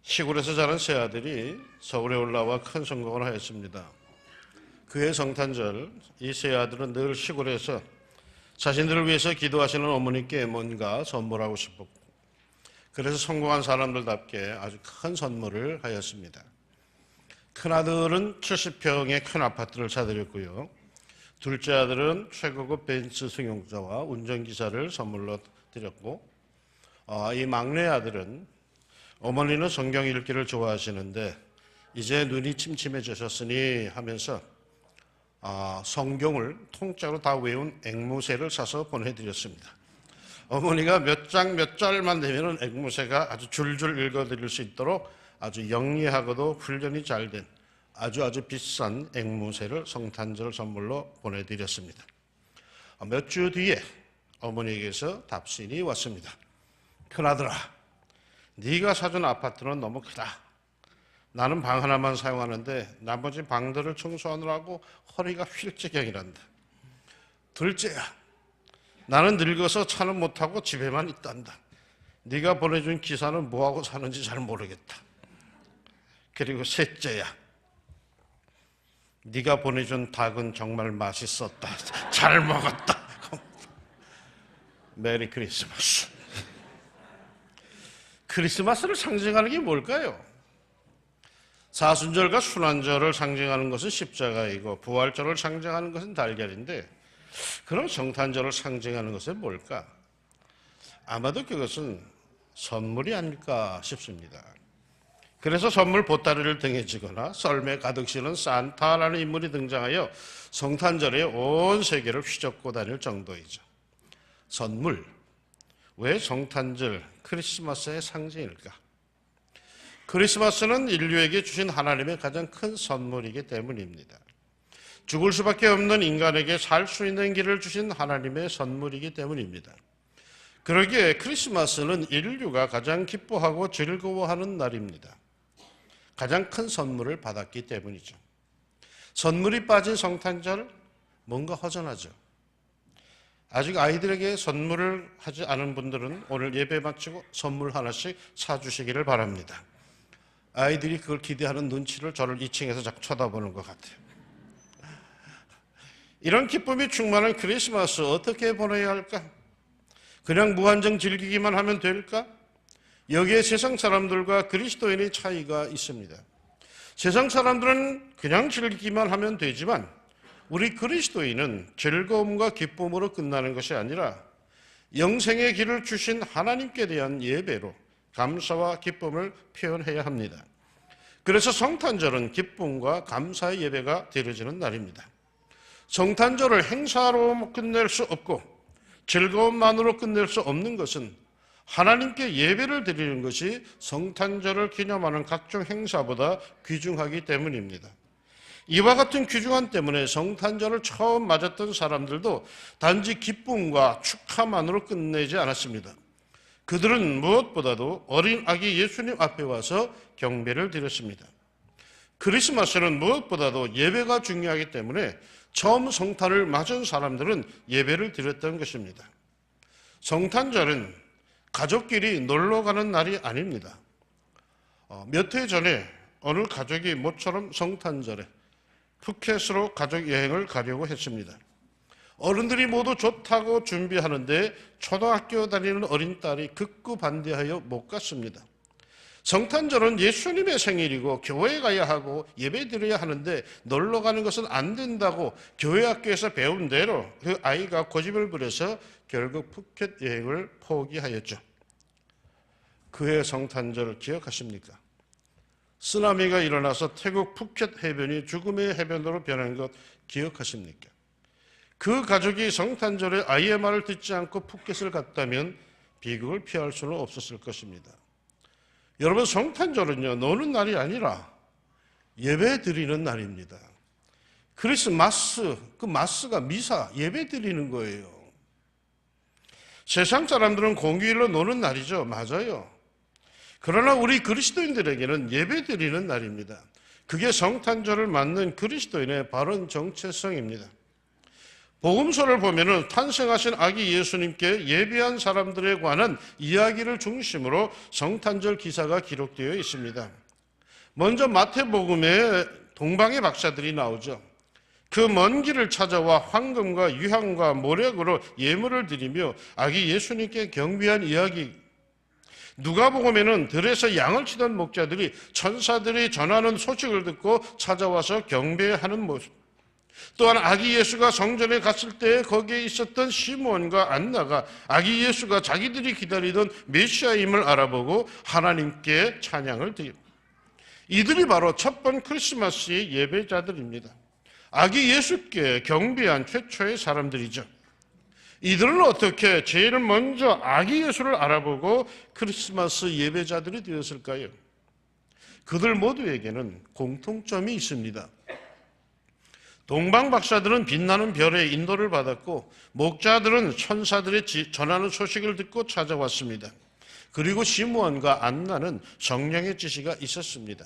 시골에서 자란 세 아들이 서울에 올라와 큰 성공을 하였습니다. 그해 성탄절, 이 세 아들은 늘 시골에서 자신들을 위해서 기도하시는 어머니께 뭔가 선물하고 싶었고, 그래서 성공한 사람들답게 아주 큰 선물을 하였습니다. 큰아들은 70평의 큰 아파트를 사드렸고요. 둘째 아들은 최고급 벤츠 승용차와 운전기사를 선물로 드렸고, 이 막내 아들은 어머니는 성경 읽기를 좋아하시는데 이제 눈이 침침해지셨으니 하면서 성경을 통째로 다 외운 앵무새를 사서 보내드렸습니다. 어머니가 몇 장 몇 절만 되면 앵무새가 아주 줄줄 읽어드릴 수 있도록 아주 영리하고도 훈련이 잘 된 아주 비싼 앵무새를 성탄절 선물로 보내드렸습니다. 몇 주 뒤에 어머니에게서 답신이 왔습니다. 큰아들아, 네가 사준 아파트는 너무 크다. 나는 방 하나만 사용하는데 나머지 방들을 청소하느라고 허리가 휠지경이란다. 둘째야, 나는 늙어서 차는 못 타고 집에만 있단다. 네가 보내준 기사는 뭐하고 사는지 잘 모르겠다. 그리고 셋째야, 네가 보내준 닭은 정말 맛있었다. 잘 먹었다. 메리 크리스마스. 크리스마스를 상징하는 게 뭘까요? 사순절과 순환절을 상징하는 것은 십자가이고 부활절을 상징하는 것은 달걀인데, 그럼 성탄절을 상징하는 것은 뭘까? 아마도 그것은 선물이 아닐까 싶습니다. 그래서 선물 보따리를 등에 지거나 썰매 가득 실은 산타라는 인물이 등장하여 성탄절에 온 세계를 휘젓고 다닐 정도이죠. 선물, 왜 성탄절, 크리스마스의 상징일까? 크리스마스는 인류에게 주신 하나님의 가장 큰 선물이기 때문입니다. 죽을 수밖에 없는 인간에게 살 수 있는 길을 주신 하나님의 선물이기 때문입니다. 그러기에 크리스마스는 인류가 가장 기뻐하고 즐거워하는 날입니다. 가장 큰 선물을 받았기 때문이죠. 선물이 빠진 성탄절, 뭔가 허전하죠. 아직 아이들에게 선물을 하지 않은 분들은 오늘 예배 마치고 선물 하나씩 사주시기를 바랍니다. 아이들이 그걸 기대하는 눈치를 저를 2층에서 자꾸 쳐다보는 것 같아요. 이런 기쁨이 충만한 크리스마스 어떻게 보내야 할까? 그냥 무한정 즐기기만 하면 될까? 여기에 세상 사람들과 그리스도인의 차이가 있습니다. 세상 사람들은 그냥 즐기기만 하면 되지만 우리 그리스도인은 즐거움과 기쁨으로 끝나는 것이 아니라 영생의 길을 주신 하나님께 대한 예배로 감사와 기쁨을 표현해야 합니다. 그래서 성탄절은 기쁨과 감사의 예배가 드려지는 날입니다. 성탄절을 행사로 끝낼 수 없고 즐거움만으로 끝낼 수 없는 것은 하나님께 예배를 드리는 것이 성탄절을 기념하는 각종 행사보다 귀중하기 때문입니다. 이와 같은 귀중함 때문에 성탄절을 처음 맞았던 사람들도 단지 기쁨과 축하만으로 끝내지 않았습니다. 그들은 무엇보다도 어린 아기 예수님 앞에 와서 경배를 드렸습니다. 크리스마스는 무엇보다도 예배가 중요하기 때문에 처음 성탄을 맞은 사람들은 예배를 드렸던 것입니다. 성탄절은 가족끼리 놀러 가는 날이 아닙니다. 몇 해 전에 어느 가족이 모처럼 성탄절에 푸켓으로 가족 여행을 가려고 했습니다. 어른들이 모두 좋다고 준비하는데 초등학교 다니는 어린 딸이 극구 반대하여 못 갔습니다. 성탄절은 예수님의 생일이고 교회에 가야 하고 예배 드려야 하는데 놀러 가는 것은 안 된다고 교회 학교에서 배운 대로 그 아이가 고집을 부려서 결국 푸켓 여행을 포기하였죠. 그해 성탄절을 기억하십니까? 쓰나미가 일어나서 태국 푸켓 해변이 죽음의 해변으로 변한 것 기억하십니까? 그 가족이 성탄절에 아이의 말을 듣지 않고 푸켓을 갔다면 비극을 피할 수는 없었을 것입니다. 여러분, 성탄절은요, 노는 날이 아니라 예배 드리는 날입니다. 크리스마스, 그 마스가 미사, 예배 드리는 거예요. 세상 사람들은 공휴일로 노는 날이죠. 맞아요. 그러나 우리 그리스도인들에게는 예배 드리는 날입니다. 그게 성탄절을 맞는 그리스도인의 바른 정체성입니다. 복음서를 보면은 탄생하신 아기 예수님께 예배한 사람들에 관한 이야기를 중심으로 성탄절 기사가 기록되어 있습니다. 먼저 마태복음에 동방의 박사들이 나오죠. 그 먼 길을 찾아와 황금과 유향과 모략으로 예물을 드리며 아기 예수님께 경배한 이야기. 누가복음에는 들에서 양을 치던 목자들이 천사들이 전하는 소식을 듣고 찾아와서 경배하는 모습. 또한 아기 예수가 성전에 갔을 때 거기에 있었던 시므온과 안나가 아기 예수가 자기들이 기다리던 메시아임을 알아보고 하나님께 찬양을 드립니다. 이들이 바로 첫 번 크리스마스의 예배자들입니다. 아기 예수께 경배한 최초의 사람들이죠. 이들은 어떻게 제일 먼저 아기 예수를 알아보고 크리스마스 예배자들이 되었을까요? 그들 모두에게는 공통점이 있습니다. 동방 박사들은 빛나는 별의 인도를 받았고 목자들은 천사들의 전하는 소식을 듣고 찾아왔습니다. 그리고 시므온과 안나는 성령의 지시가 있었습니다.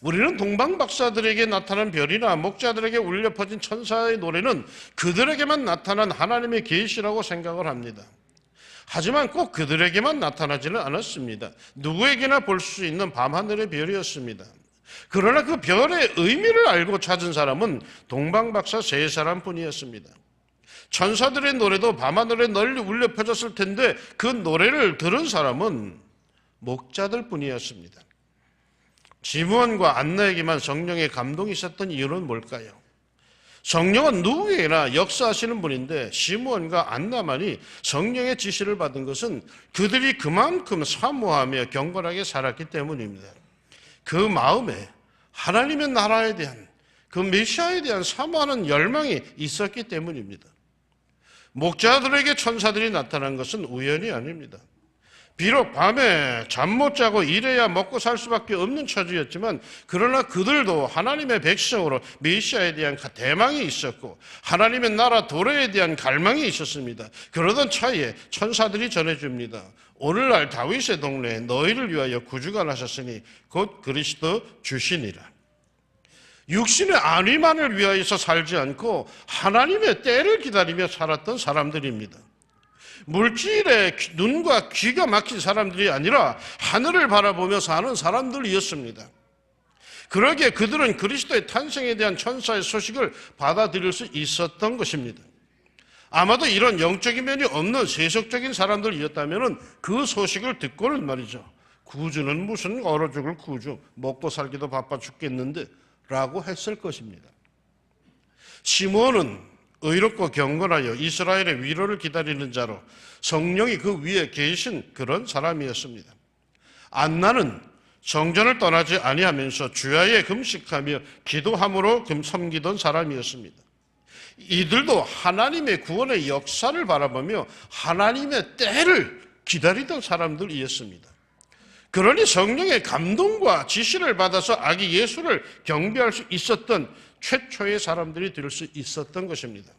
우리는 동방 박사들에게 나타난 별이나 목자들에게 울려 퍼진 천사의 노래는 그들에게만 나타난 하나님의 계시라고 생각을 합니다. 하지만 꼭 그들에게만 나타나지는 않았습니다. 누구에게나 볼 수 있는 밤하늘의 별이었습니다. 그러나 그 별의 의미를 알고 찾은 사람은 동방 박사 세 사람뿐이었습니다. 천사들의 노래도 밤하늘에 널리 울려 퍼졌을 텐데 그 노래를 들은 사람은 목자들 뿐이었습니다. 시므온과 안나에게만 성령의 감동이 있었던 이유는 뭘까요? 성령은 누구에게나 역사하시는 분인데 시므온과 안나만이 성령의 지시를 받은 것은 그들이 그만큼 사모하며 경건하게 살았기 때문입니다. 그 마음에 하나님의 나라에 대한 그 메시아에 대한 사모하는 열망이 있었기 때문입니다. 목자들에게 천사들이 나타난 것은 우연이 아닙니다. 비록 밤에 잠 못 자고 일해야 먹고 살 수밖에 없는 처지였지만 그러나 그들도 하나님의 백성으로 메시아에 대한 대망이 있었고 하나님의 나라 도래에 대한 갈망이 있었습니다. 그러던 차에 천사들이 전해줍니다. 오늘날 다윗의 동네에 너희를 위하여 구주가 나셨으니 곧 그리스도 주시니라. 육신의 안위만을 위하여서 살지 않고 하나님의 때를 기다리며 살았던 사람들입니다. 물질에 눈과 귀가 막힌 사람들이 아니라 하늘을 바라보며 사는 사람들이었습니다. 그러기에 그들은 그리스도의 탄생에 대한 천사의 소식을 받아들일 수 있었던 것입니다. 아마도 이런 영적인 면이 없는 세속적인 사람들이었다면 그 소식을 듣고는 말이죠. 구주는 무슨 얼어 죽을 구주, 먹고 살기도 바빠 죽겠는데 라고 했을 것입니다. 시므온은 의롭고 경건하여 이스라엘의 위로를 기다리는 자로 성령이 그 위에 계신 그런 사람이었습니다. 안나는 성전을 떠나지 아니하면서 주야에 금식하며 기도함으로 섬기던 사람이었습니다. 이들도 하나님의 구원의 역사를 바라보며 하나님의 때를 기다리던 사람들이었습니다. 그러니 성령의 감동과 지시를 받아서 아기 예수를 경배할 수 있었던 최초의 사람들이 될 수 있었던 것입니다.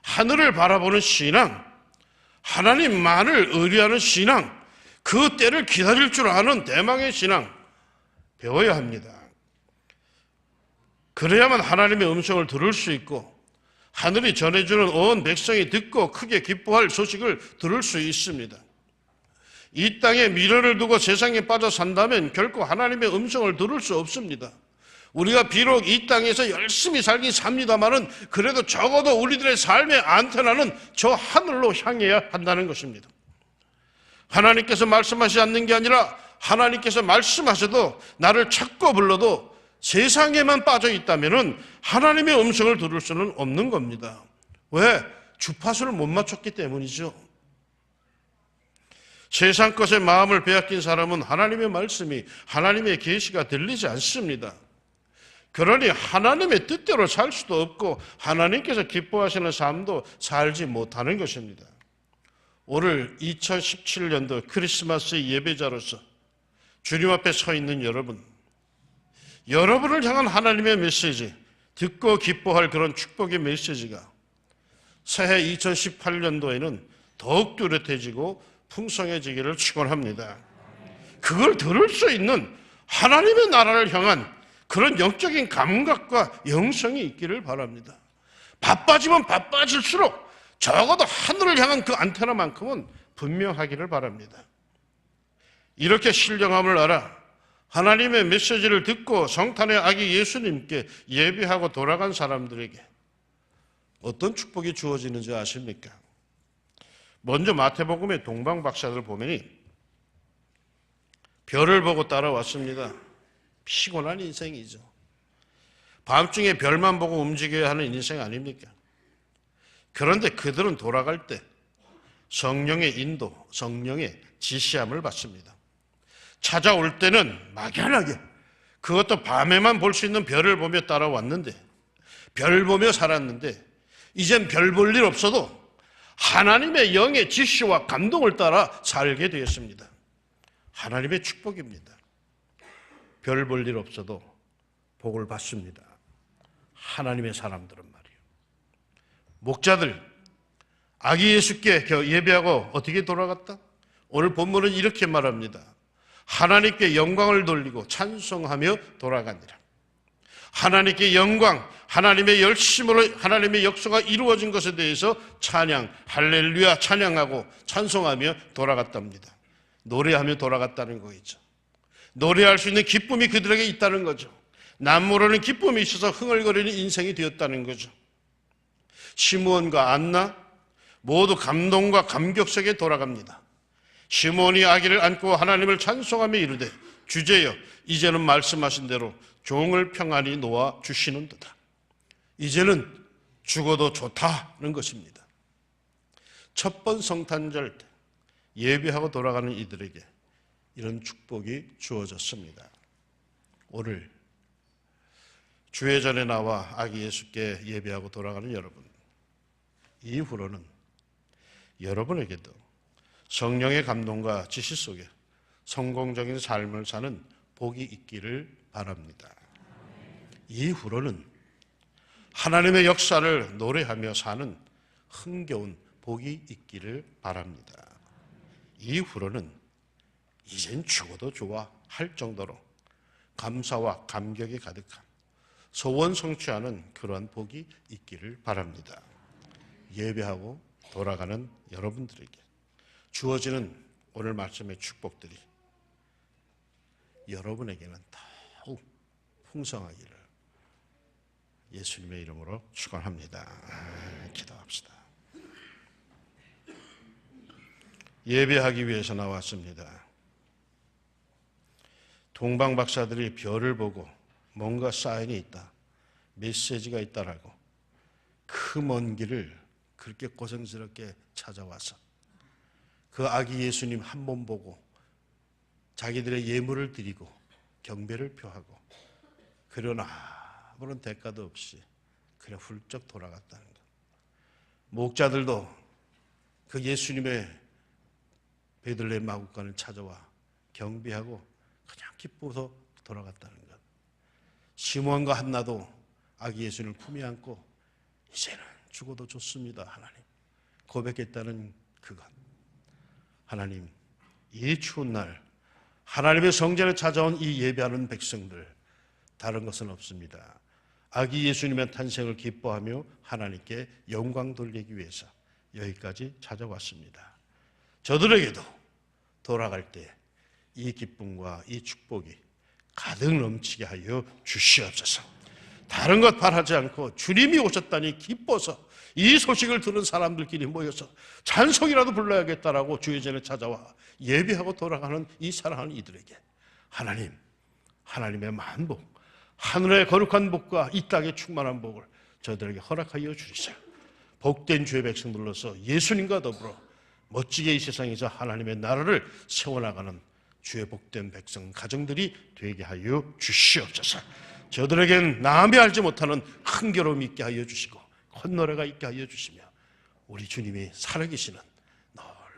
하늘을 바라보는 신앙, 하나님만을 의뢰하는 신앙, 그 때를 기다릴 줄 아는 대망의 신앙 배워야 합니다. 그래야만 하나님의 음성을 들을 수 있고 하늘이 전해주는 온 백성이 듣고 크게 기뻐할 소식을 들을 수 있습니다. 이 땅에 미련을 두고 세상에 빠져 산다면 결코 하나님의 음성을 들을 수 없습니다. 우리가 비록 이 땅에서 열심히 살긴 삽니다마는 그래도 적어도 우리들의 삶의 안테나는 저 하늘로 향해야 한다는 것입니다. 하나님께서 말씀하시지 않는 게 아니라 하나님께서 말씀하셔도 나를 찾고 불러도 세상에만 빠져 있다면 하나님의 음성을 들을 수는 없는 겁니다. 왜? 주파수를 못 맞췄기 때문이죠. 세상 것에 마음을 빼앗긴 사람은 하나님의 말씀이, 하나님의 계시가 들리지 않습니다. 그러니 하나님의 뜻대로 살 수도 없고 하나님께서 기뻐하시는 삶도 살지 못하는 것입니다. 오늘 2017년도 크리스마스의 예배자로서 주님 앞에 서 있는 여러분을 향한 하나님의 메시지, 듣고 기뻐할 그런 축복의 메시지가 새해 2018년도에는 더욱 뚜렷해지고 풍성해지기를 축원합니다. 그걸 들을 수 있는 하나님의 나라를 향한 그런 영적인 감각과 영성이 있기를 바랍니다. 바빠지면 바빠질수록 적어도 하늘을 향한 그 안테나만큼은 분명하기를 바랍니다. 이렇게 신령함을 알아 하나님의 메시지를 듣고 성탄의 아기 예수님께 예배하고 돌아간 사람들에게 어떤 축복이 주어지는지 아십니까? 먼저 마태복음의 동방박사들 보면 별을 보고 따라왔습니다. 피곤한 인생이죠. 밤중에 별만 보고 움직여야 하는 인생 아닙니까? 그런데 그들은 돌아갈 때 성령의 인도, 성령의 지시함을 받습니다. 찾아올 때는 막연하게 그것도 밤에만 볼 수 있는 별을 보며 따라왔는데, 별 보며 살았는데 이젠 별 볼 일 없어도 하나님의 영의 지시와 감동을 따라 살게 되었습니다. 하나님의 축복입니다. 별 볼 일 없어도 복을 받습니다. 하나님의 사람들은 말이에요. 목자들 아기 예수께 예배하고 어떻게 돌아갔다? 오늘 본문은 이렇게 말합니다. 하나님께 영광을 돌리고 찬송하며 돌아가니라. 하나님께 영광, 하나님의 열심으로 하나님의 역사가 이루어진 것에 대해서 찬양, 할렐루야 찬양하고 찬송하며 돌아갔답니다. 노래하며 돌아갔다는 거겠죠. 노래할 수 있는 기쁨이 그들에게 있다는 거죠. 남모르는 기쁨이 있어서 흥얼거리는 인생이 되었다는 거죠. 시므온과 안나 모두 감동과 감격 속에 돌아갑니다. 시므온이 아기를 안고 하나님을 찬송하며 이르되 주제여 이제는 말씀하신 대로 종을 평안히 놓아 주시는도다. 이제는 죽어도 좋다는 것입니다. 첫 번 성탄절 때 예배하고 돌아가는 이들에게 이런 축복이 주어졌습니다. 오늘 주회전에 나와 아기 예수께 예배하고 돌아가는 여러분, 이후로는 여러분에게도 성령의 감동과 지시 속에 성공적인 삶을 사는 복이 있기를 바랍니다. 이후로는 하나님의 역사를 노래하며 사는 흥겨운 복이 있기를 바랍니다. 이후로는 이젠 죽어도 좋아 할 정도로 감사와 감격이 가득한 소원 성취하는 그러한 복이 있기를 바랍니다. 예배하고 돌아가는 여러분들에게 주어지는 오늘 말씀의 축복들이 여러분에게는 더욱 풍성하기를 예수님의 이름으로 축원합니다. 기도합시다. 예배하기 위해서 나왔습니다. 동방박사들이 별을 보고 뭔가 사인이 있다, 메시지가 있다라고 그 먼 길을 그렇게 고생스럽게 찾아와서 그 아기 예수님 한 번 보고 자기들의 예물을 드리고 경배를 표하고 그러나 아무런 대가도 없이 그냥 훌쩍 돌아갔다는 것. 목자들도 그 예수님의 베들레헴 마구간을 찾아와 경배하고 그냥 기뻐서 돌아갔다는 것. 시므온과 한나도 아기 예수님을 품에 안고 이제는 죽어도 좋습니다 하나님 고백했다는 그것. 하나님, 이 추운 날 하나님의 성전에 찾아온 이 예배하는 백성들 다른 것은 없습니다. 아기 예수님의 탄생을 기뻐하며 하나님께 영광 돌리기 위해서 여기까지 찾아왔습니다. 저들에게도 돌아갈 때 이 기쁨과 이 축복이 가득 넘치게 하여 주시옵소서. 다른 것 바라지 않고 주님이 오셨다니 기뻐서 이 소식을 들은 사람들끼리 모여서 찬송이라도 불러야겠다라고 주회전에 찾아와 예배하고 돌아가는 이 사랑하는 이들에게 하나님, 하나님의 만복, 하늘의 거룩한 복과 이 땅의 충만한 복을 저들에게 허락하여 주시사 복된 주의 백성들로서 예수님과 더불어 멋지게 이 세상에서 하나님의 나라를 세워나가는 주의 복된 백성 가정들이 되게 하여 주시옵소서. 저들에겐 남이 알지 못하는 흥겨움이 있게 하여 주시고 콧노래가 있게 하여 주시며 우리 주님이 살아계시는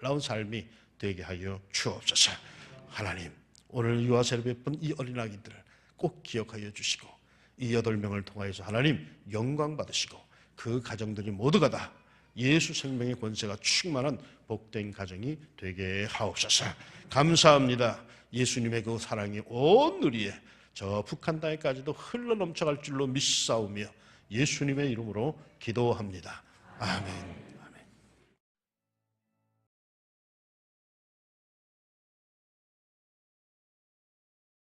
놀라운 삶이 되게 하여 주옵소서. 하나님, 오늘 유아세를 베푼 이 어린아기들을 꼭 기억하여 주시고 이 8명을 통하여서 하나님 영광 받으시고 그 가정들이 모두가 다 예수 생명의 권세가 충만한 복된 가정이 되게 하옵소서. 감사합니다. 예수님의 그 사랑이 온 누리에 저 북한 땅에까지도 흘러 넘쳐갈 줄로 믿사오며 예수님의 이름으로 기도합니다. 아멘.